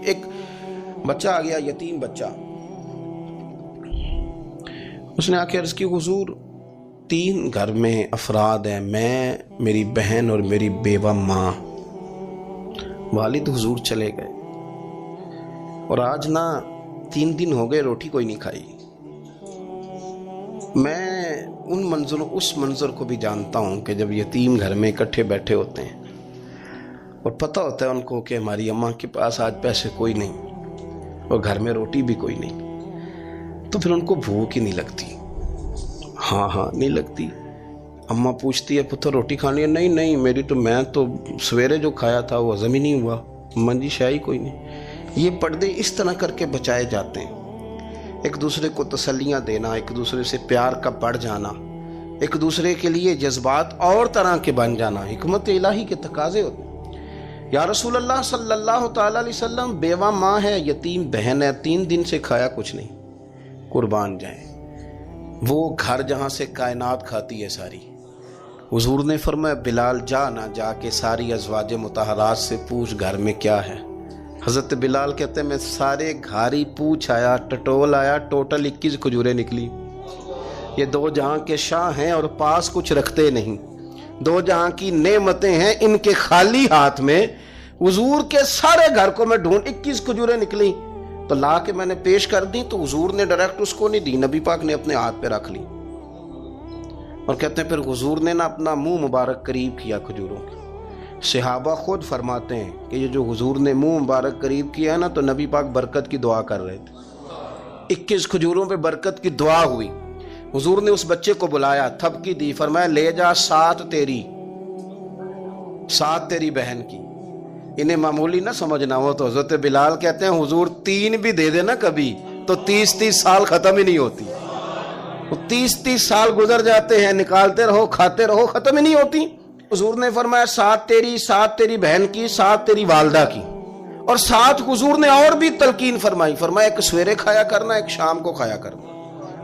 ایک بچہ آ گیا، یتیم بچہ، اس نے آ کے عرض کی حضور 3 گھر میں افراد ہیں، میں، میری بہن اور میری بیوہ ماں، والد حضور چلے گئے اور آج نا 3 دن ہو گئے روٹی کوئی نہیں کھائی۔ میں اس منظر کو بھی جانتا ہوں کہ جب یتیم گھر میں اکٹھے بیٹھے ہوتے ہیں اور پتہ ہوتا ہے ان کو کہ ہماری اماں کے پاس آج پیسے کوئی نہیں اور گھر میں روٹی بھی کوئی نہیں، تو پھر ان کو بھوک ہی نہیں لگتی۔ ہاں نہیں لگتی۔ اماں پوچھتی ہے پتر روٹی کھانی ہے؟ نہیں میں تو سویرے جو کھایا تھا وہ ہضم ہی نہیں ہوا، اماں جی شاہی کوئی نہیں۔ یہ پردے اس طرح کر کے بچائے جاتے ہیں، ایک دوسرے کو تسلیاں دینا، ایک دوسرے سے پیار کا بڑھ جانا، ایک دوسرے کے لیے جذبات اور طرح کے بن جانا، حکمت الہی کے تقاضے ہوتے ہیں۔ یا رسول اللہ صلی اللہ تعالی علیہ وسلم، بیوہ ماں ہے، یتیم بہن ہے، 3 دن سے کھایا کچھ نہیں، قربان جائیں وہ گھر جہاں سے کائنات کھاتی ہے ساری۔ حضور نے فرمایا بلال جا کے ساری ازواج مطہرات سے پوچھ گھر میں کیا ہے۔ حضرت بلال کہتے ہیں میں سارے گھاری پوچھ آیا، ٹٹول آیا، ٹوٹل 21 کھجوریں نکلی۔ یہ 2 جہاں کے شاہ ہیں اور پاس کچھ رکھتے نہیں، 2 جہاں کی نعمتیں ہیں، ان کے خالی ہاتھ میں حضور کے سارے گھر کو میں ڈھونڈ 21 کھجوریں نکلی تو لا کے میں نے پیش کر دی، تو حضور نے ڈائریکٹ اس کو نہیں دی، نبی پاک نے اپنے ہاتھ پہ رکھ لی اور کہتے ہیں پھر حضور نے نا اپنا منہ مبارک قریب کیا کھجوروں کے۔ صحابہ خود فرماتے ہیں کہ یہ جو حضور نے منہ مبارک قریب کیا ہے نا تو نبی پاک برکت کی دعا کر رہے تھے، 21 کھجوروں پہ برکت کی دعا ہوئی۔ حضور نے اس بچے کو بلایا، تھپکی دی، فرمایا لے جا 7 تیری بہن کی۔ انہیں معمولی نہ سمجھنا ہو تو حضرت بلال کہتے ہیں حضور 3 بھی دے دینا کبھی تو 30 سال ختم ہی نہیں ہوتی، 30 سال گزر جاتے ہیں، نکالتے رہو کھاتے رہو، ختم ہی نہیں ہوتی۔ حضور نے فرمایا 7 تیری بہن کی، 7 تیری والدہ کی، اور 7 حضور نے اور بھی تلقین فرمایا ایک سویرے کھایا کرنا، ایک شام کو کھایا کرنا،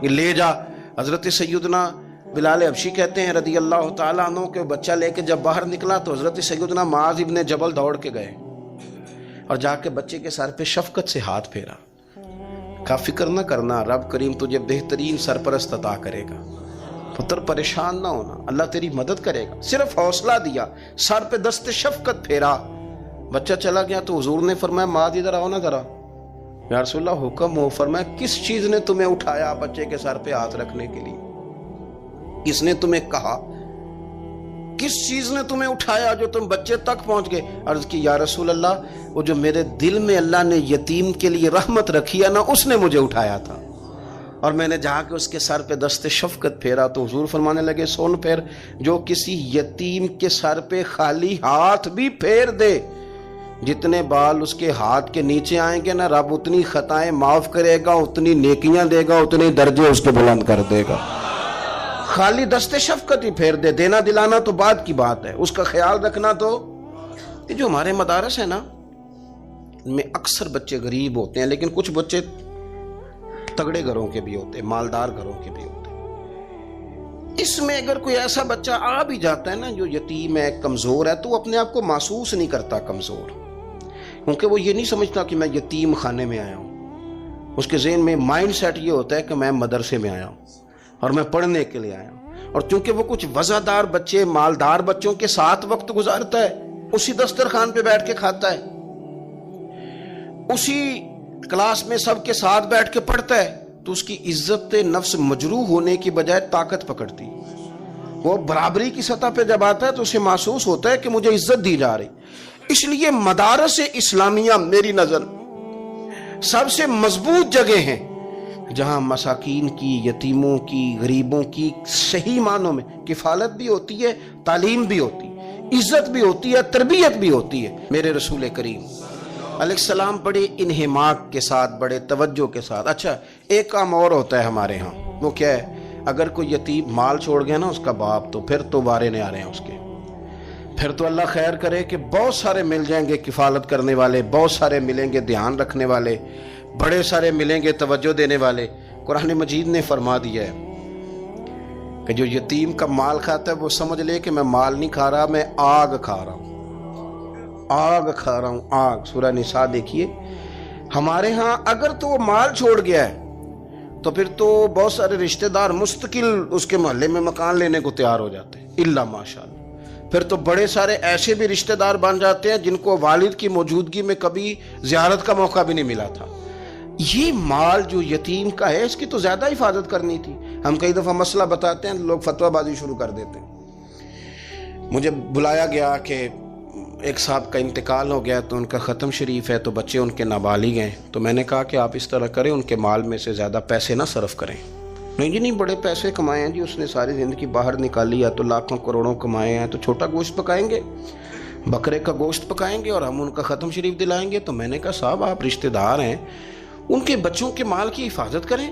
یہ لے جا۔ حضرت سیدنا بلال حبشی کہتے ہیں رضی اللہ تعالیٰ عنہ کہ بچہ لے کے جب باہر نکلا تو حضرت سیدنا معاذ ابن جبل دوڑ کے گئے اور جا کے بچے کے سر پہ شفقت سے ہاتھ پھیرا، کا فکر نہ کرنا، رب کریم تجھے بہترین سرپرست عطا کرے گا، پتر پریشان نہ ہونا، اللہ تیری مدد کرے گا، صرف حوصلہ دیا، سر پہ دست شفقت پھیرا، بچہ چلا گیا تو حضور نے فرمایا معاذ ادھر آؤ نا ذرا۔ یا رسول اللہ حکم ہو۔ فرمایا کس چیز نے تمہیں اٹھایا بچے کے سر پہ ہاتھ رکھنے کے لیے؟ کس نے تمہیں کہا؟ کس چیز نے تمہیں اٹھایا جو تم بچے تک پہنچ گئے؟ عرض کی یا رسول اللہ وہ جو میرے دل میں اللہ نے یتیم کے لیے رحمت رکھی ہے نا، اس نے مجھے اٹھایا تھا، اور میں نے جا کے اس کے سر پہ دست شفقت پھیرا تو حضور فرمانے لگے سن پھر، جو کسی یتیم کے سر پہ خالی ہاتھ بھی پھیر دے، جتنے بال اس کے ہاتھ کے نیچے آئیں گے نا، رب اتنی خطائیں معاف کرے گا، اتنی نیکیاں دے گا، اتنے درجے اس کے بلند کر دے گا۔ خالی دست شفقت ہی پھیر دے، دینا دلانا تو بعد کی بات ہے، اس کا خیال رکھنا تو۔ یہ جو ہمارے مدارس ہیں نا، ان میں اکثر بچے غریب ہوتے ہیں، لیکن کچھ بچے تگڑے گھروں کے بھی ہوتے ہیں، مالدار گھروں کے بھی ہوتے ہیں۔ اس میں اگر کوئی ایسا بچہ آ بھی جاتا ہے نا جو یتیم ہے، کمزور ہے، تو وہ اپنے آپ کو محسوس نہیں کرتا کمزور، کیونکہ وہ یہ نہیں سمجھتا کہ میں یتیم خانے میں آیا ہوں۔ اس کے ذہن میں مائنڈ سیٹ یہ ہوتا ہے کہ میں مدرسے میں آیا ہوں اور میں پڑھنے کے لیے آیا ہوں، اور چونکہ وہ کچھ وزادار بچے، مالدار بچوں کے ساتھ وقت گزارتا ہے، اسی دسترخوان پہ بیٹھ کے کھاتا ہے، اسی کلاس میں سب کے ساتھ بیٹھ کے پڑھتا ہے، تو اس کی عزت نفس مجروح ہونے کی بجائے طاقت پکڑتی۔ وہ برابری کی سطح پہ جب آتا ہے تو اسے محسوس ہوتا ہے کہ مجھے عزت دی جا رہی۔ اس لیے مدارس اسلامیہ میری نظر سب سے مضبوط جگہ ہیں جہاں مساکین کی، یتیموں کی، غریبوں کی صحیح معنوں میں کفالت بھی ہوتی ہے، تعلیم بھی ہوتی ہے، عزت بھی ہوتی ہے، تربیت بھی ہوتی ہے۔ میرے رسول کریم علیہ السلام بڑے انہماک کے ساتھ، بڑے توجہ کے ساتھ۔ اچھا ایک کام اور ہوتا ہے ہمارے ہاں، وہ کیا ہے؟ اگر کوئی یتیم مال چھوڑ گیا نا اس کا باپ، تو پھر تو بارے نہیں آ رہے ہیں اس کے، پھر تو اللہ خیر کرے کہ بہت سارے مل جائیں گے کفالت کرنے والے، بہت سارے ملیں گے دھیان رکھنے والے، بڑے سارے ملیں گے توجہ دینے والے۔ قرآن مجید نے فرما دیا ہے کہ جو یتیم کا مال کھاتا ہے وہ سمجھ لے کہ میں مال نہیں کھا رہا، میں آگ کھا رہا ہوں، آگ کھا رہا ہوں، آگ۔ سورہ نساء دیکھیے ہمارے ہاں اگر تو وہ مال چھوڑ گیا ہے تو پھر تو بہت سارے رشتہ دار مستقل اس کے محلے میں مکان لینے کو تیار ہو جاتے ہیں، الا ماشاءاللہ۔ پھر تو بڑے سارے ایسے بھی رشتہ دار بن جاتے ہیں جن کو والد کی موجودگی میں کبھی زیارت کا موقع بھی نہیں ملا تھا۔ یہ مال جو یتیم کا ہے اس کی تو زیادہ حفاظت کرنی تھی۔ ہم کئی دفعہ مسئلہ بتاتے ہیں، لوگ فتویٰ بازی شروع کر دیتے ہیں۔ مجھے بلایا گیا کہ ایک صاحب کا انتقال ہو گیا تو ان کا ختم شریف ہے، تو بچے ان کے نابالغ ہیں، تو میں نے کہا کہ آپ اس طرح کریں، ان کے مال میں سے زیادہ پیسے نہ صرف کریں۔ نہیں جی نہیں، بڑے پیسے کمائے ہیں جی، اس نے ساری زندگی باہر نکالی ہے تو لاکھوں کروڑوں کمائے ہیں، تو چھوٹا گوشت پکائیں گے، بکرے کا گوشت پکائیں گے اور ہم ان کا ختم شریف دلائیں گے۔ تو میں نے کہا صاحب آپ رشتہ دار ہیں، ان کے بچوں کے مال کی حفاظت کریں۔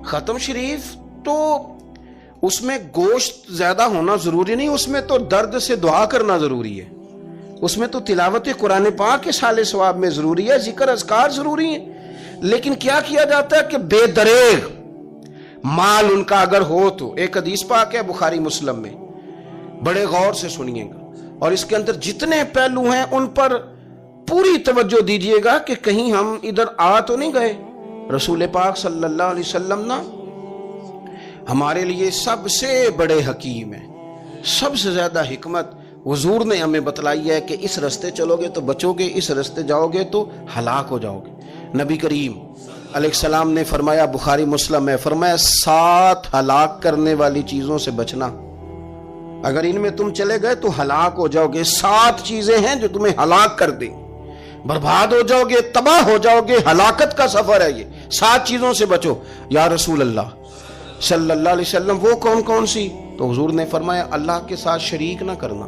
ختم شریف تو اس میں گوشت زیادہ ہونا ضروری نہیں، اس میں تو درد سے دعا کرنا ضروری ہے، اس میں تو تلاوت قرآن پاک کے سال ثواب میں ضروری ہے، ذکر اذکار ضروری ہیں۔ لیکن کیا کیا جاتا ہے کہ بے دریغ مال ان کا اگر ہو تو، ایک حدیث پاک ہے بخاری مسلم میں، بڑے غور سے سنیے گا اور اس کے اندر جتنے پہلو ہیں ان پر پوری توجہ دیجئے گا کہ کہیں ہم ادھر آ تو نہیں گئے۔ رسول پاک صلی اللہ علیہ وسلم نا ہمارے لیے سب سے بڑے حکیم ہیں، سب سے زیادہ حکمت حضور نے ہمیں بتلائی ہے کہ اس رستے چلو گے تو بچو گے، اس رستے جاؤ گے تو ہلاک ہو جاؤ گے۔ نبی کریم علیہ السلام نے فرمایا، بخاری مسلم ہے، فرمایا 7 ہلاک کرنے والی چیزوں سے بچنا، اگر ان میں تم چلے گئے تو ہلاک ہو جاؤ گے۔ 7 چیزیں ہیں جو تمہیں ہلاک کر دیں، برباد ہو جاؤ گے، تباہ ہو جاؤ گے، ہلاکت کا سفر ہے یہ، 7 چیزوں سے بچو۔ یا رسول اللہ صلی اللہ علیہ وسلم وہ کون کون سی؟ تو حضور نے فرمایا اللہ کے ساتھ شریک نہ کرنا،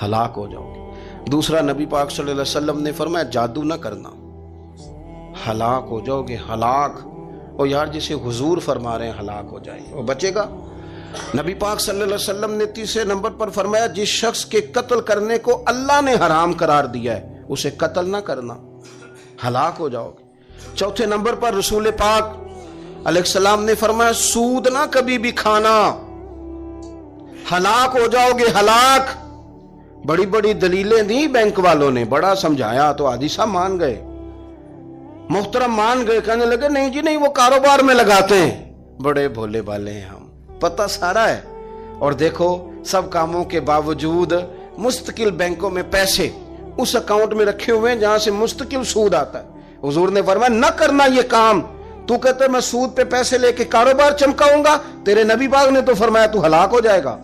ہلاک ہو جاؤ گے۔ دوسرا نبی پاک صلی اللہ علیہ وسلم نے فرمایا جادو نہ کرنا، ہلاک ہو جاؤ گے، ہلاک۔ اور یار جسے حضور فرما رہے ہیں ہلاک ہو جائے وہ بچے گا؟ نبی پاک صلی اللہ علیہ وسلم نے تیسرے نمبر پر فرمایا جس شخص کے قتل کرنے کو اللہ نے حرام قرار دیا ہے اسے قتل نہ کرنا، ہلاک ہو جاؤ گے۔ چوتھے نمبر پر رسول پاک علیہ السلام نے فرمایا سود نہ کبھی بھی کھانا، ہلاک ہو جاؤ گے، ہلاک۔ بڑی بڑی دلیلیں دی بینک والوں نے، بڑا سمجھایا تو عادی صاحب مان گئے، محترم مان گئے، کہنے لگے نہیں جی نہیں وہ کاروبار میں لگاتے ہیں۔ بڑے بھولے بالے ہیں ہم، پتہ سارا ہے۔ اور دیکھو سب کاموں کے باوجود مستقل بینکوں میں پیسے اس اکاؤنٹ میں رکھے ہوئے ہیں جہاں سے مستقل سود آتا ہے۔ حضور نے فرمایا نہ کرنا یہ کام۔ تو کہتا ہے میں سود پہ پیسے لے کے کاروبار چمکاؤں گا، تیرے نبی پاک نے تو فرمایا تو ہلاک ہو جائے گا۔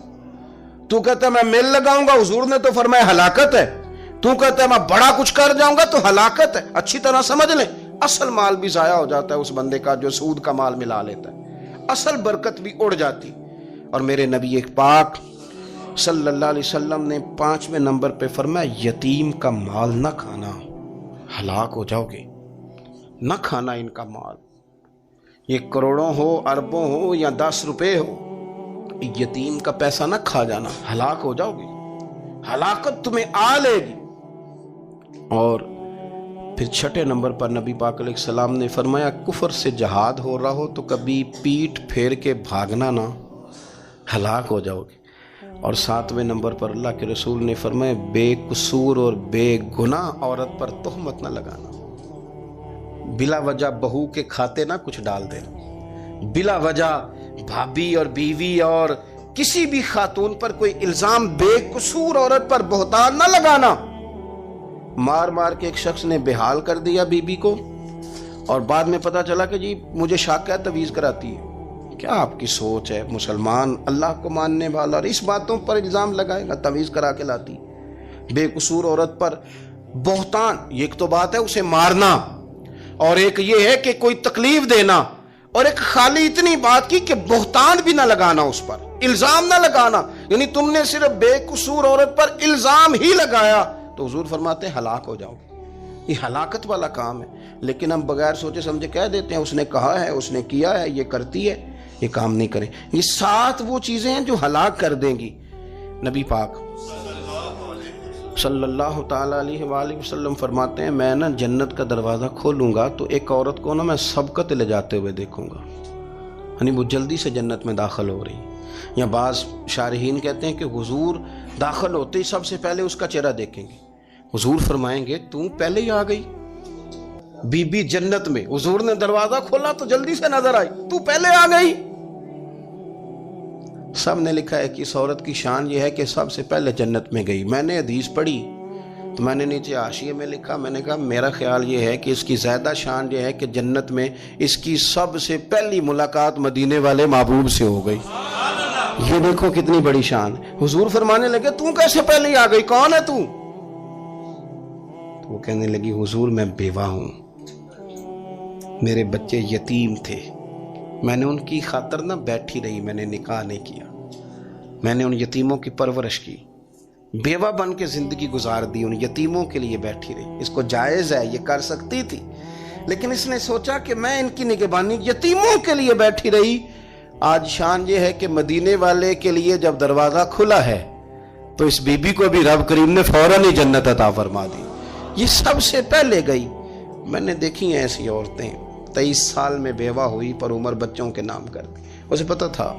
تو کہتا ہے میں میل لگاؤں گا، حضور نے تو فرمایا ہلاکت ہے۔ تو کہتا ہے میں بڑا کچھ کر جاؤں گا تو ہلاکت ہے۔ اچھی طرح سمجھ لیں، اصل مال بھی ضائع ہو جاتا ہے اس بندے کا جو سود کا مال ملا لیتا ہے، اصل برکت بھی اڑ جاتی۔ اور میرے نبی پاک صلی اللہ علیہ وسلم نے 5ویں نمبر پہ فرمایا یتیم کا مال نہ کھانا، ہلاک ہو جاؤ گے۔ نہ کھانا ان کا مال، یہ کروڑوں ہو، اربوں ہو یا 10 روپے ہو، یتیم کا پیسہ نہ کھا جانا، ہلاک ہو جاؤ گے، ہلاکت تمہیں آ لے گی۔ اور پھر 6 نمبر پر نبی پاک علیہ السلام نے فرمایا کفر سے جہاد ہو رہا ہو تو کبھی پیٹ پھیر کے بھاگنا نہ، ہلاک ہو جاؤ گے۔ اور 7ویں نمبر پر اللہ کے رسول نے فرمایا بے قصور اور بے گناہ عورت پر تہمت نہ لگانا، بلا وجہ بہو کے کھاتے نہ کچھ ڈال دینا، بلا وجہ بھابھی اور بیوی اور کسی بھی خاتون پر کوئی الزام بے قصور عورت پر بہتان نہ لگانا۔ مار مار کے ایک شخص نے بحال کر دیا بیوی کو اور بعد میں پتا چلا کہ جی مجھے شک ہے تعویذ کراتی ہے۔ کیا آپ کی سوچ ہے؟ مسلمان اللہ کو ماننے والا اور اس باتوں پر الزام لگائے گا تعویذ کرا کے لاتی؟ بے قصور عورت پر بہتان، یہ ایک تو بات ہے اسے مارنا، اور ایک یہ ہے کہ کوئی تکلیف دینا، اور ایک خالی اتنی بات کی کہ بہتان بھی نہ لگانا، اس پر الزام نہ لگانا، یعنی تم نے صرف بے قصور عورت پر الزام ہی لگایا تو حضور فرماتے ہیں ہلاک ہو جاؤ گے۔ یہ ہلاکت والا کام ہے، لیکن ہم بغیر سوچے سمجھے کہہ دیتے ہیں اس نے کہا ہے، اس نے کیا ہے، یہ کرتی ہے، یہ کام نہیں کریں۔ یہ 7 وہ چیزیں ہیں جو ہلاک کر دیں گی۔ نبی پاک صلی اللہ تعالیٰ علیہ وآلہ وسلم فرماتے ہیں میں نا جنت کا دروازہ کھولوں گا تو ایک عورت کو نا میں سبقت لے جاتے ہوئے دیکھوں گا، یعنی وہ جلدی سے جنت میں داخل ہو رہی۔ یا بعض شارحین کہتے ہیں کہ حضور داخل ہوتے ہی سب سے پہلے اس کا چہرہ دیکھیں گے، حضور فرمائیں گے تو پہلے ہی آ گئی، بی بی جنت میں، حضور نے دروازہ کھولا تو جلدی سے نظر آئی، تو پہلے آ گئی۔ سب نے لکھا ہے کہ اس عورت کی شان یہ ہے کہ سب سے پہلے جنت میں گئی۔ میں نے حدیث پڑھی تو میں نے نیچے حاشیے میں لکھا، میں نے کہا میرا خیال یہ ہے کہ اس کی زیادہ شان یہ ہے کہ جنت میں اس کی سب سے پہلی ملاقات مدینے والے محبوب سے ہو گئی۔ یہ دیکھو کتنی بڑی شان۔ حضور فرمانے لگے تو کیسے پہلے آ گئی، کون ہے تو وہ کہنے لگی حضور میں بیوہ ہوں، میرے بچے یتیم تھے، میں نے ان کی خاطر نہ بیٹھی رہی، میں نے نکاح نہیں کیا، میں نے ان یتیموں کی پرورش کی، بیوہ بن کے زندگی گزار دی، ان یتیموں کے لیے بیٹھی رہی۔ اس کو جائز ہے، یہ کر سکتی تھی، لیکن اس نے سوچا کہ میں ان کی نگہبانی یتیموں کے لیے بیٹھی رہی۔ آج شان یہ ہے کہ مدینے والے کے لیے جب دروازہ کھلا ہے تو اس بی بی کو بھی رب کریم نے فوراً ہی جنت عطا فرما دی۔ یہ سب سے پہلے گئی۔ میں نے دیکھی ہیں ایسی عورتیں 23 سال میں بیوہ ہوئی پر عمر بچوں کے نام کر دی۔ اسے پتہ تھا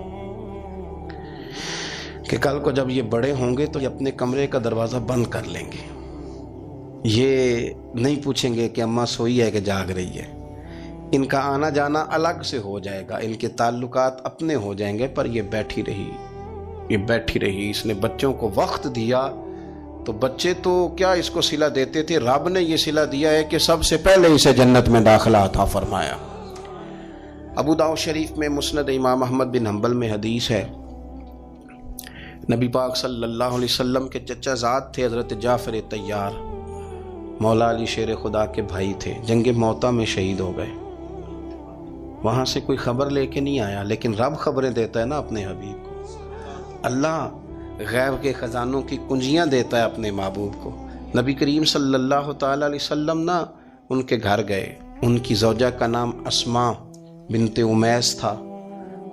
کہ کل کو جب یہ بڑے ہوں گے تو یہ اپنے کمرے کا دروازہ بند کر لیں گے، یہ نہیں پوچھیں گے کہ اماں سوئی ہے کہ جاگ رہی ہے، ان کا آنا جانا الگ سے ہو جائے گا، ان کے تعلقات اپنے ہو جائیں گے، پر یہ بیٹھی رہی۔ اس نے بچوں کو وقت دیا تو بچے تو کیا اس کو صلہ دیتے تھے، رب نے یہ صلہ دیا ہے کہ سب سے پہلے اسے جنت میں داخلہ عطا فرمایا۔ ابو داؤد شریف میں مسند امام احمد بن حنبل میں حدیث ہے، نبی پاک صلی اللہ علیہ وسلم کے چچا زاد تھے حضرت جعفر طیار، مولا علی شیر خدا کے بھائی تھے، جنگ موتا میں شہید ہو گئے۔ وہاں سے کوئی خبر لے کے نہیں آیا، لیکن رب خبریں دیتا ہے نا اپنے حبیب کو، اللہ غیب کے خزانوں کی کنجیاں دیتا ہے اپنے محبوب کو۔ نبی کریم صلی اللہ تعالی علیہ وسلم نا ان کے گھر گئے، ان کی زوجہ کا نام اسماء بنت امیس تھا۔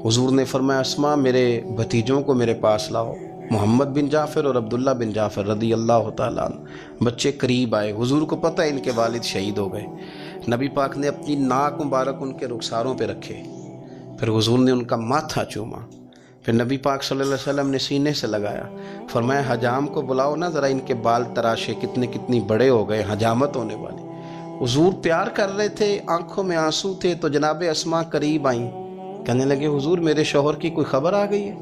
حضور نے فرمایا اسماء میرے بھتیجوں کو میرے پاس لاؤ، محمد بن جعفر اور عبداللہ بن جعفر رضی اللہ تعالیٰ عنہ۔ بچے قریب آئے، حضور کو پتہ ہے ان کے والد شہید ہو گئے۔ نبی پاک نے اپنی ناک مبارک ان کے رخساروں پہ رکھے، پھر حضور نے ان کا ماتھا چوما، پھر نبی پاک صلی اللہ علیہ وسلم نے سینے سے لگایا، فرمایا حجام کو بلاؤ نا ذرا، ان کے بال تراشے کتنی بڑے ہو گئے، حجامت ہونے والی۔ حضور پیار کر رہے تھے، آنکھوں میں آنسو تھے، تو جناب اسماء قریب آئیں، کہنے لگے حضور میرے شوہر کی کوئی خبر آ گئی ہے؟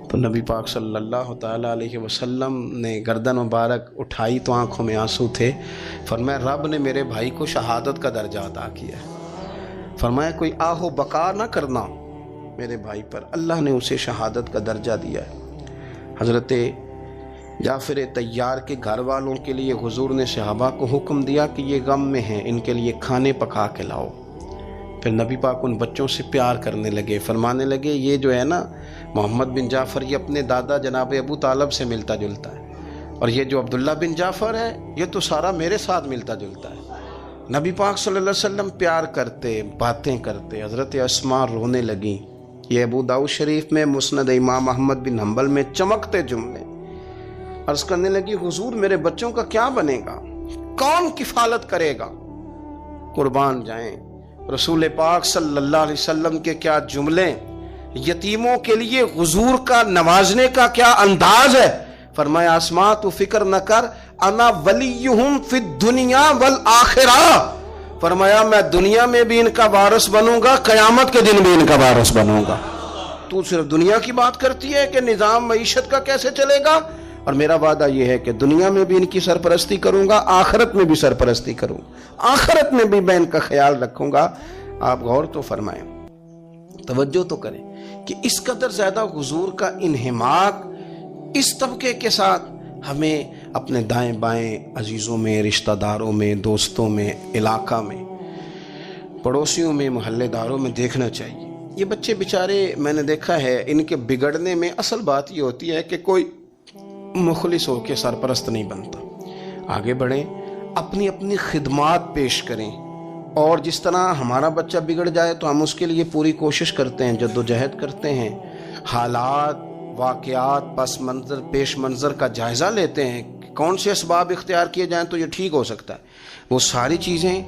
تو نبی پاک صلی اللہ تعالیٰ علیہ وسلم نے گردن مبارک اٹھائی تو آنکھوں میں آنسو تھے، فرمایا رب نے میرے بھائی کو شہادت کا درجہ عطا کیا ہے، فرمایا کوئی آہ و بکا نہ کرنا میرے بھائی پر، اللہ نے اسے شہادت کا درجہ دیا ہے۔ حضرت جعفر طیار کے گھر والوں کے لیے حضور نے صحابہ کو حکم دیا کہ یہ غم میں ہیں، ان کے لیے کھانے پکا کے لاؤ۔ پھر نبی پاک ان بچوں سے پیار کرنے لگے، فرمانے لگے یہ جو ہے نا محمد بن جعفر یہ اپنے دادا جناب ابو طالب سے ملتا جلتا ہے، اور یہ جو عبداللہ بن جعفر ہے یہ تو سارا میرے ساتھ ملتا جلتا ہے۔ نبی پاک صلی اللہ علیہ وسلم پیار کرتے، باتیں کرتے، حضرت اسماء رونے لگیں۔ یہ ابو داؤد شریف میں مسند امام احمد بن حنبل میں چمکتے جملے۔ عرض کرنے لگی حضور میرے بچوں کا کیا بنے گا، کون کفالت کرے گا؟ قربان جائیں رسول پاک صلی اللہ علیہ وسلم کے کیا جملے، یتیموں کے لیے حضور کا نوازنے کا کیا انداز ہے۔ فرمایا اسماء تو فکر نہ کر، انا ولیہم فی الدنیا والآخرہ، فرمایا میں دنیا میں بھی ان کا وارث بنوں گا، قیامت کے دن بھی ان کا وارث بنوں گا۔ تو صرف دنیا کی بات کرتی ہے کہ نظام معیشت کا کیسے چلے گا، اور میرا وعدہ یہ ہے کہ دنیا میں بھی ان کی سرپرستی کروں گا، آخرت میں بھی سرپرستی کروں، آخرت میں بھی میں ان کا خیال رکھوں گا۔ آپ غور تو فرمائیں، توجہ تو کریں کہ اس قدر زیادہ حضور کا انہماک اس طبقے کے ساتھ ہمیں اپنے دائیں بائیں عزیزوں میں، رشتہ داروں میں، دوستوں میں، علاقہ میں، پڑوسیوں میں، محلے داروں میں دیکھنا چاہیے۔ یہ بچے بیچارے میں نے دیکھا ہے، ان کے بگڑنے میں اصل بات یہ ہوتی ہے کہ کوئی مخلص ہو کے سرپرست نہیں بنتا۔ آگے بڑھیں، اپنی اپنی خدمات پیش کریں، اور جس طرح ہمارا بچہ بگڑ جائے تو ہم اس کے لیے پوری کوشش کرتے ہیں، جدوجہد کرتے ہیں، حالات، واقعات، پس منظر، پیش منظر کا جائزہ لیتے ہیں کہ کون سے اسباب اختیار کیے جائیں تو یہ ٹھیک ہو سکتا ہے۔ وہ ساری چیزیں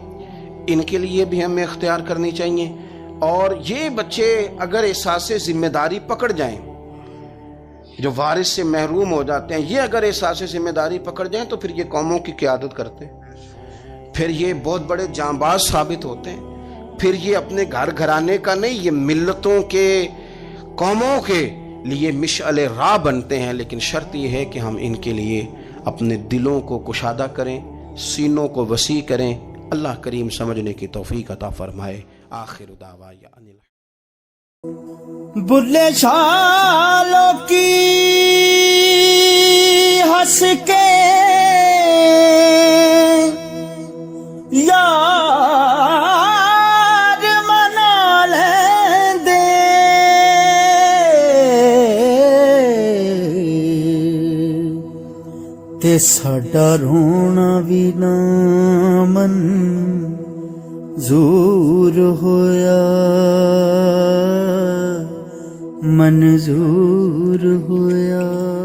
ان کے لیے بھی ہمیں اختیار کرنی چاہیے۔ اور یہ بچے اگر احساس ذمہ داری پکڑ جائیں، جو وارث سے محروم ہو جاتے ہیں، یہ اگر احساس ذمہ داری پکڑ جائیں تو پھر یہ قوموں کی قیادت کرتے ہیں، پھر یہ بہت بڑے جانباز ثابت ہوتے ہیں، پھر یہ اپنے گھر گھرانے کا نہیں، یہ ملتوں کے، قوموں کے لیے مشعل راہ بنتے ہیں۔ لیکن شرط یہ ہے کہ ہم ان کے لیے اپنے دلوں کو کشادہ کریں، سینوں کو وسیع کریں۔ اللہ کریم سمجھنے کی توفیق عطا فرمائے۔ آخر دعوانا ان بلے شالوں کی ہنس کے یار منا لیں دے، تے ساڈا رونا بھی نہ منظور ہویا، منظور ہویا۔